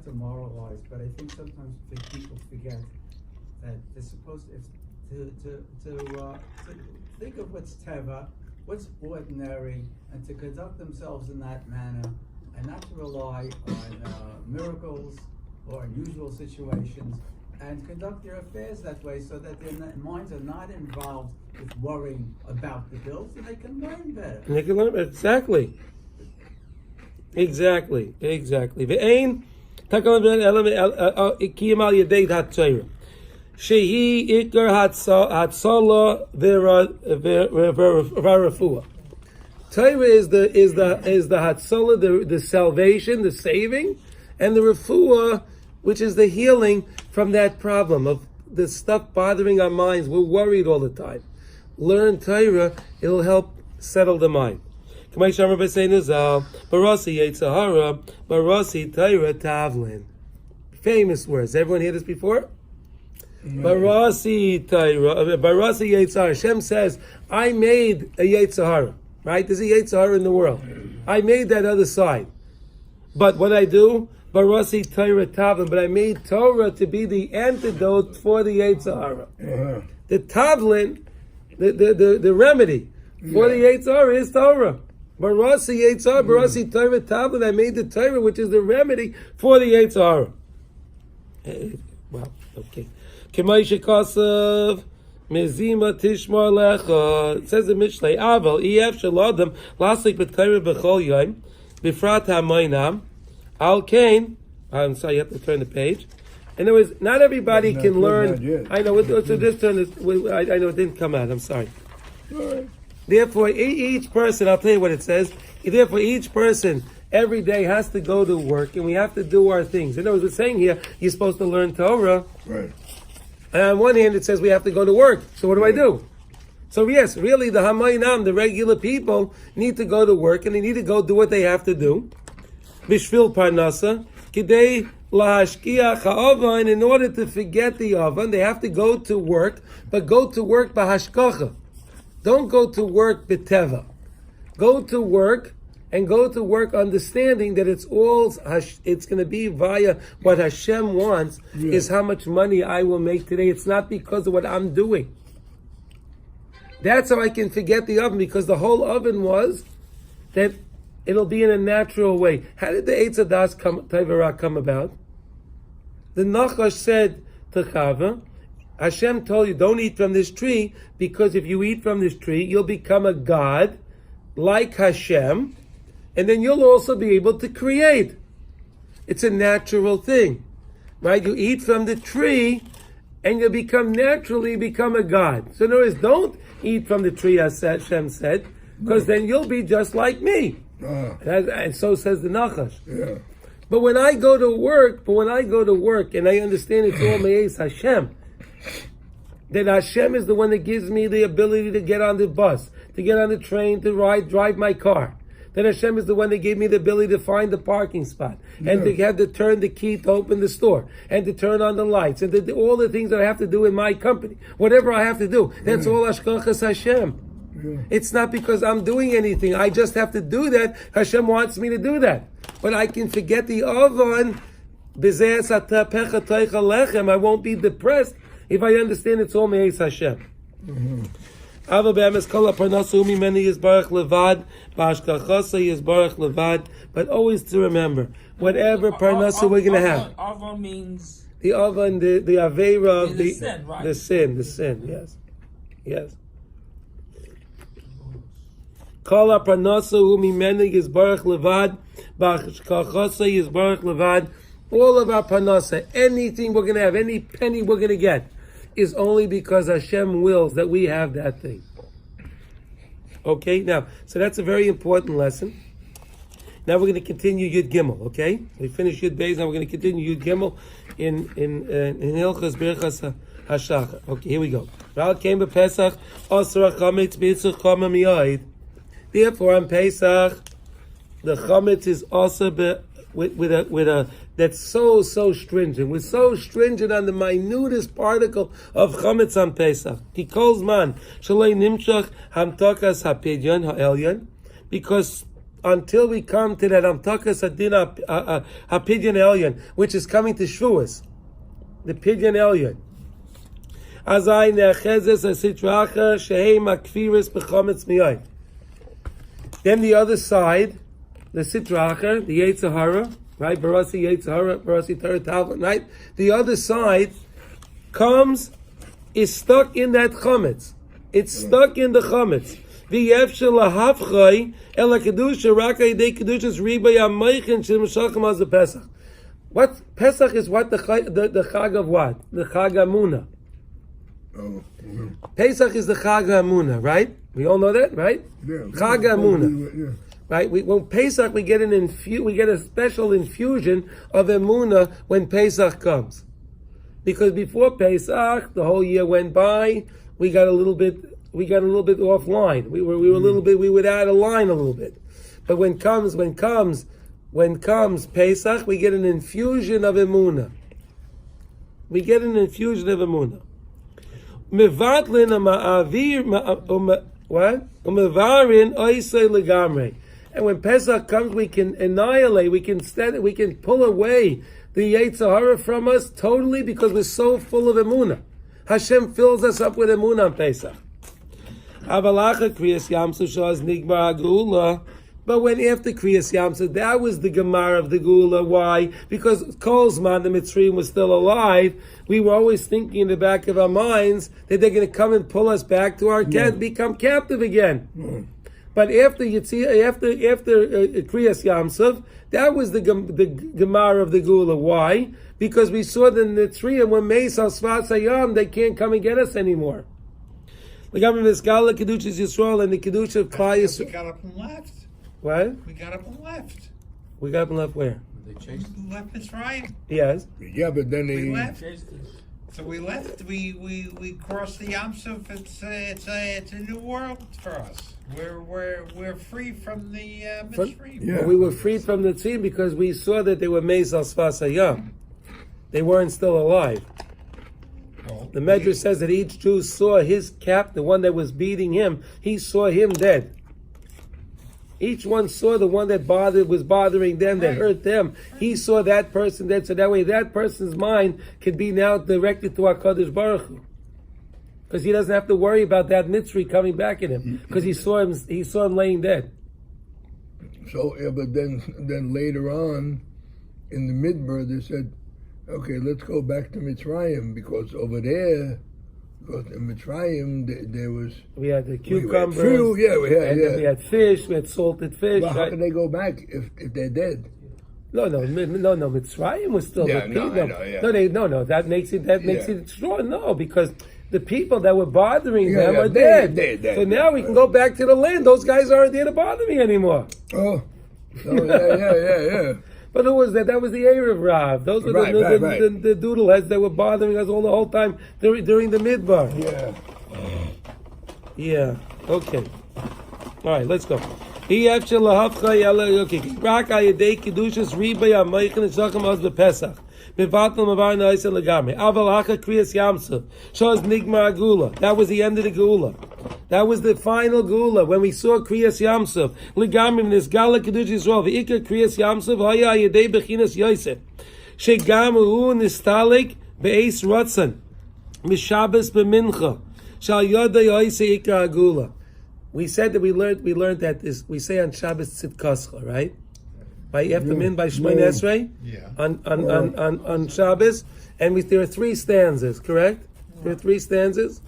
to moralize, but I think sometimes people forget that they're supposed to think of what's teva, what's ordinary, and to conduct themselves in that manner, and not to rely on miracles or unusual situations, and conduct their affairs that way, so that their minds are not involved with worrying about the bills, and they can learn better. And they can learn better. Exactly. Ve'ein takal kiyam al yedei haTorah. Shehi ikar hatzala v'rafua. Torah is the hatzala, the salvation, the saving, and the refuah, which is the healing from that problem of the stuff bothering our minds. We're worried all the time. Learn Torah; it'll help settle the mind. Famous words. Everyone hear this before? Barasi Yetzahara. Hashem says, I made a Yetzahara. Right? There's a Yetzahara in the world. I made that other side. But what I do? Barasi Torah Tavlin. But I made Torah to be the antidote for the Yetzahara. The Tavlin, the remedy for the Yetzahara is Torah. Barasi Yetzahara, Barasi Torah Tavlin. I made the Torah, which is the remedy for the Yetzahara. Wow, okay. K'may shekasav mezima tishmar lecha. It says in Mishlei, Aval ef shaladam lasik b'Torah b'chol yom b'frat ha'maynam al kain. I'm sorry, you have to turn the page. In other words, not everybody can learn. I know. So just turn this. I know it didn't come out. I'm sorry. Therefore, each person, I'll tell you what it says. Therefore, each person every day has to go to work, and we have to do our things. In other words, we're saying here, you're supposed to learn Torah. Right. And on one hand, it says we have to go to work. So what do I do? So yes, really, the Hamaynam, the regular people, need to go to work, and they need to go do what they have to do. Bishvil Parnasa, Kidei Lahashkiach Ha'ovan, in order to forget the oven, they have to go to work, but go to work Bahashkacha. Don't go to work B'teva. Go to work, and go to work understanding that it's going to be via what Hashem wants, is how much money I will make today. It's not because of what I'm doing. That's how I can forget the oven, because the whole oven was that it'll be in a natural way. How did the Eitz Hadas Tevara come about? The Nachash said to Chava, Hashem told you, don't eat from this tree, because if you eat from this tree, you'll become a god like Hashem, and then you'll also be able to create. It's a natural thing, right? You eat from the tree, and you'll naturally become a god. So in other words, don't eat from the tree, as Hashem said, because then you'll be just like me. And so says the Nachash. Yeah. But when I go to work, and I understand it's all Me'ez Hashem, that Hashem is the one that gives me the ability to get on the bus, to get on the train, to drive my car. That Hashem is the one that gave me the ability to find the parking spot, and to have to turn the key to open the store, and to turn on the lights, and to do all the things that I have to do in my company. Whatever I have to do, that's all Hashgachas Hashem. It's not because I'm doing anything. I just have to do that. Hashem wants me to do that. But I can forget the Avon. I won't be depressed if I understand it's all Me'ez Hashem. But always to remember, whatever parnasa we're going to have. Ava means the Avon, the Aveira of the sin, right? The sin, yes. Kol parnasa umimeni yizbarach levad, b'ashkachasa yizbarach levad. All of our parnasa, anything we're going to have, any penny we're going to get, is only because Hashem wills that we have that thing. Okay, now, so that's a very important lesson. Now we're going to continue Yud Gimel, okay? We finished Yud Beis, now we're going to continue Yud Gimel in Hilchos Birchos HaShachar. Okay, here we go. Ral came b'Pesach, Osra Chametz B'Yitzchak Chama Miyayid. Therefore, on Pesach, the Chametz is also with a that's so stringent. We're so stringent on the minutest particle of chametz on Pesach. Kikol zman shalei nimshach hamtakas hapidyon ha'elyon, because until we come to that hamtakas hadin hapidyon elyon, which is coming to Shavuos, the pidyon elyon. Azai ne'achezes hasitracha shehei makfiris b'chametz miyay. Then the other side, the sitracha, the Yetzer Hara, right? Barasi Yetzer Hara, Barasi Torah Talmud, right? The other side is stuck in that chametz. It's stuck in the chametz. V'yef shelahavchay ela kedusha raka yidei kedushas riba yamaychin shemashachem az Pesach. What Pesach is? What the chag of what? The chag Amunah. Pesach is the chag Amunah, right? We all know that, right? Chag Amunah. Right? When Pesach, we get a special infusion of Emunah when Pesach comes. Because before Pesach, the whole year went by, we got a little bit offline. We were out of line a little bit. But when comes Pesach, we get an infusion of Emunah. And when Pesach comes, we can annihilate, we can pull away the Yetzer Hara from us totally, because we're so full of Emunah. Hashem fills us up with Emunah on Pesach. But when after Kriyas Yamsuf, that was the Gemara of the Gula. Why? Because Kolzman, the Mitzrayim, was still alive. We were always thinking in the back of our minds that they're going to come and pull us back to our become captive again. But after Kriyas Yamsuf, that was the Gemara of the Gula. Why? Because we saw the Mitzrayim when Meis al Svat Sayam, they can't come and get us anymore. The government is Gala Kedushas Yisrael and the Kedusha of Klal Yisrael. We got up and left. What? We got up and left. We got up and left where? They chased. Left Mitzrayim. Yes. Yeah, but then We left. So we left. We crossed the Yamsuf. It's a new world for us. We're free from the Mitzrayim. Yeah. We were freed from the Tzim because we saw that they were Meis al Sfas Hayam. They weren't still alive. The Medrash says that each Jew saw his cap, the one that was beating him, he saw him dead. Each one saw the one that was bothering them, that hurt them. He saw that person dead, so that way that person's mind could be now directed to HaKadosh Baruch Hu. Because he doesn't have to worry about that Mitzri coming back at him, because he saw him laying dead. So, yeah, but then later on, in the Midbar, they said, okay, let's go back to Mitzrayim, because over there, because in Mitzrayim, there was... We had the cucumbers. We had fish, we had salted fish. Well, how can they go back if they're dead? No, Mitzrayim was still the people. No, that makes it strong. No, because the people that were bothering them are dead. So now we can go back to the land. Those guys aren't there to bother me anymore. Oh, yeah. But who was that? That was the Erev Rav. Those were Right, the doodle heads that were bothering us all the whole time during the midbar. Yeah. Yeah. Okay. All right. Let's go. Okay. Rak ayedei kedushas ribay amaychen eshachem az bepesach. Bevatel mavar na'isa legame. Aval haka kriyas yamsuf. Shows nigmar agula. That was the end of the geula. That was the final geula when we saw kriyas yamsuf. Legame in this gala kedush Yisrael. Ve'ikar kriyas yamsuf haya ayedei bechinas Yosef. Shegamu hu nistalik be'eis ratzon. Mishabes b'mincha. Shal yoda Yosef ikar agula. We said that we learned that this, we say on Shabbos Tzidkascha, right? By after min by Shemon Esrei, Yeah. on Shabbos, and there are 3 stanzas, correct? There are 3 stanzas,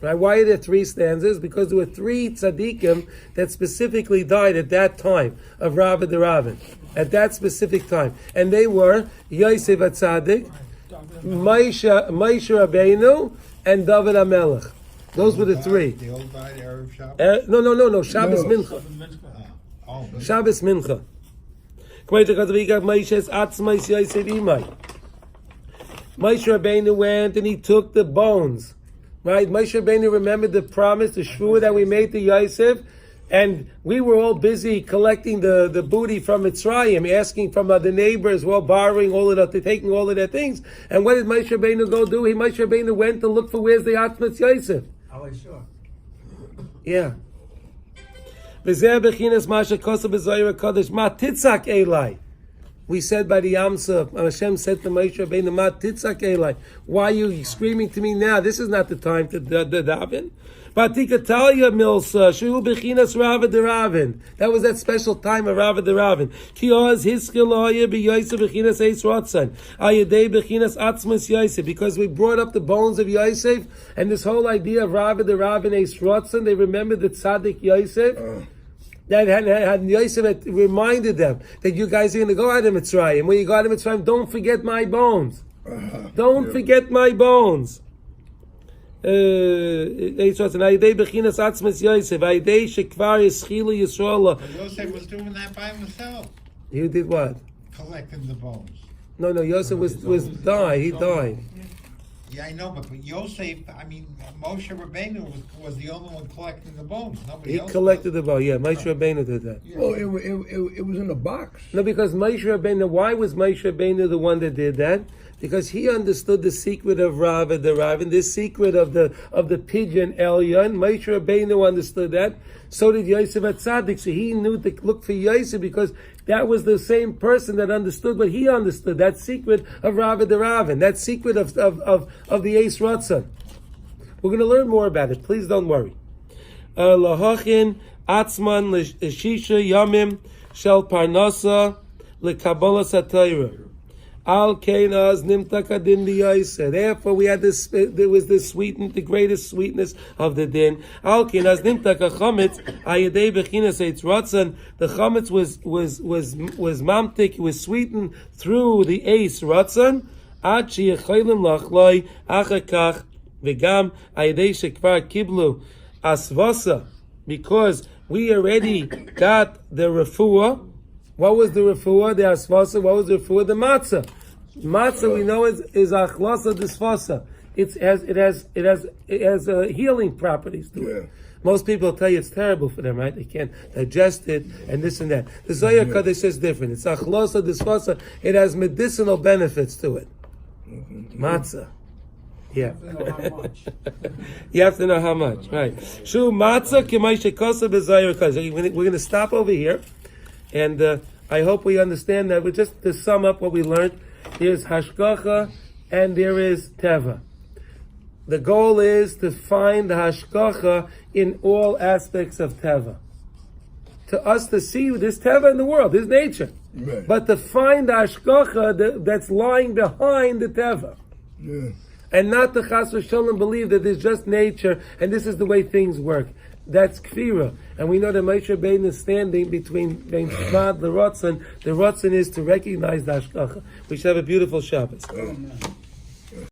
right? Why are there 3 stanzas? Because there were 3 tzaddikim that specifically died at that time of Rav the Ravin, at that specific time, and they were Yosef HaTzadik, Moshe Rabbeinu, and David HaMelech. Those were the 3. They all died Erev Shabbos? No. Shabbos No. Mincha. Oh, Shabbos Mincha. Moshe Rabbeinu went and he took the bones. Right? Moshe Rabbeinu remembered the promise, the shvua that we made to Yosef, and we were all busy collecting the booty from Mitzrayim, asking from the neighbors, well, borrowing all of that, taking all of their things. And what did Moshe Rabbeinu go do? Moshe Rabbeinu went to look for where's the Atzmas Yosef. Sure. Yeah. We said by the Yamsuf, Hashem said to Moshe Rabbeinu, Ma titzak Eli. Why are you screaming to me now? This is not the time to daven. Batikatalia milsa, shu bechinas Rava de Ravin. That was that special time of Rava de Ravin. Kioz hiskiloya be Yosef bechinas eis rotzan. Ayadei bechinas atzmas Yosef. Because we brought up the bones of Yosef, and this whole idea of Rava de Ravin eis rotzan, they remembered the tzaddik Yosef. That had Yosef had reminded them that you guys are going to go out of Mitzrayim. When you go out of Mitzrayim, don't forget my bones. Don't forget my bones. Yosef was doing that by himself. He did what? Collecting the bones. No, Yosef was died. He died. Yeah, I know, but Yosef, Moshe Rabbeinu was the only one collecting the bones. Nobody He else collected the bones. Yeah, Moshe Rabbeinu did that. Yeah. Well, it was in a box. No, because Moshe Rabbeinu. Why was Moshe Rabbeinu the one that did that? Because he understood the secret of Rav and the Ravin, this secret of the pigeon Elyon. Moshe Rabbeinu understood that. So did Yosef HaTzadik. So he knew to look for Yosef because that was the same person that understood what he understood. That secret of Rav and the Ravin. That secret of the Eis Ratzon. We're going to learn more about it. Please don't worry. Lahachin atzman l'shisha yamim shel parnasa l'kabbalah satayra. Al keinas nimtaka din b'yoseh. Therefore, we had this. There was this sweetness, the greatest sweetness of the din. Al keinas nimtaka chametz ayedei bechinas eitz ratzon. The chametz was mamtik. It was sweetened through the eis ratzon. Ad sheyecholim lachloi achakach v'gam ayedei shekvar kiblu asvasa. Because we already got the refuah. What was the refuah? The asvasa. What was the refuah? The matzah. Matzah we know is achlasa disfasa. It has healing properties to it. Most people tell you it's terrible for them, right? They can't digest it and this and that. The Zohar Kodesh says different. It's achlasa disfasa. It has medicinal benefits to it. Matzah. Yeah. You have to know how much, right? Shu matzah k'may shekosa b'Zohar Kodesh. We're going to stop over here. And I hope we understand that. Just to sum up what we learned, there's hashgacha and there is teva. The goal is to find the hashgacha in all aspects of teva. To us to see this teva in the world, this nature. Right. But to find the hashgacha that's lying behind the teva. Yeah. And not to chas v'sholem believe that there's just nature and this is the way things work. That's kfira. And we know that Moshe Rabbeinu is standing between Shmad the Ratzon. The Ratzon is to recognize the Hashgacha. We should have a beautiful Shabbos.